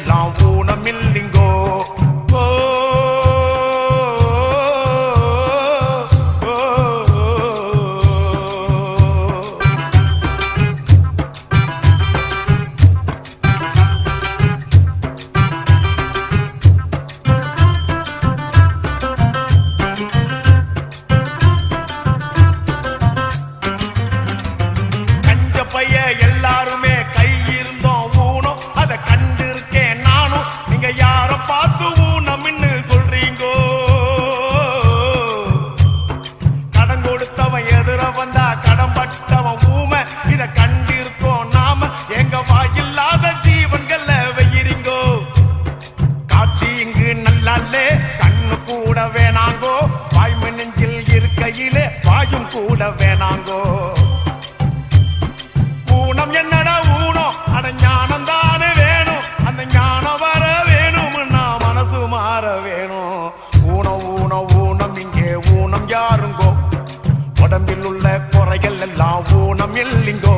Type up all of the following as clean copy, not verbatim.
எல்லாம் ஊனமில்லிங்கோ. எல்லாருமே கை இருந்தோம் ஊனம், அதை கண்டிருக்கேன் நானும். நீங்க யார பார்த்து ஊனம்னு சொல்றீங்கோ? கடன் கொடுத்தவன் எதிர வந்தா கடன் பட்டவன் ஊமை, இத கண்டிருக்கோம் நாம. எங்க வாயில்லாத ஜீவன்கள வெயிரிங்கோ. காட்சி இங்கு நல்லாலே கண்ணு கூட வேணாங்கோ. வாய்மை நெஞ்சில் இருக்கையிலே வாயும் கூட வேணாங்கோ. ஊனம் என்னடா ஊனம், அட ஞானம் தானே வேணும். அந்த ஞானம் வர வேணும்னா மனசு மாற வேணும். ஊனம் ஊனம் ஊனம் இங்கே ஊனம் யாருங்கோ? உடம்பில் உள்ள குறைகள் எல்லாம் ஊனம் இல்லைங்கோ.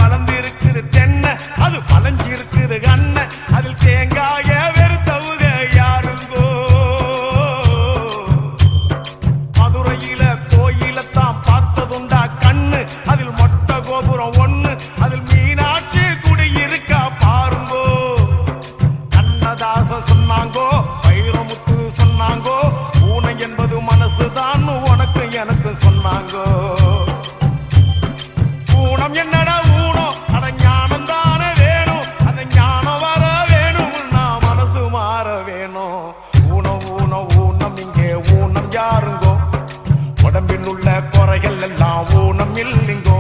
வளர்ந்திருக்குது தென்னை, அது வளைஞ்சிருக்குது கண்ணை. அதில் தேங்காய வெறுத்தவுக யாருங்கோ? மதுரையில கோயிலத்தான் பார்த்ததுண்டா கண்ணு, அதில் மொட்டை கோபுரம் ஒண்ணு, அதில் மீனாட்சி குடியிருக்கா பாருங்கோ. கண்ணதாசன் சொன்னாங்கோ, வைரமுத்து சொன்னாங்கோ, ஊனை என்பது மனசுதான் உனக்கு எனக்கு சொன்னாங்கோ. ஊனம் என்னடா ஊனம், அட ஞானம் தானே வேணும். அந்த ஞானம் வர வேணும்னா மனசு மாற வேணும். ஊனம் ஊனம் ஊனம் இங்கே ஊனம் யாருங்கோ? உடம்பில் உள்ள குறைகள் எல்லாம் ஊனம் இல்லைங்கோ.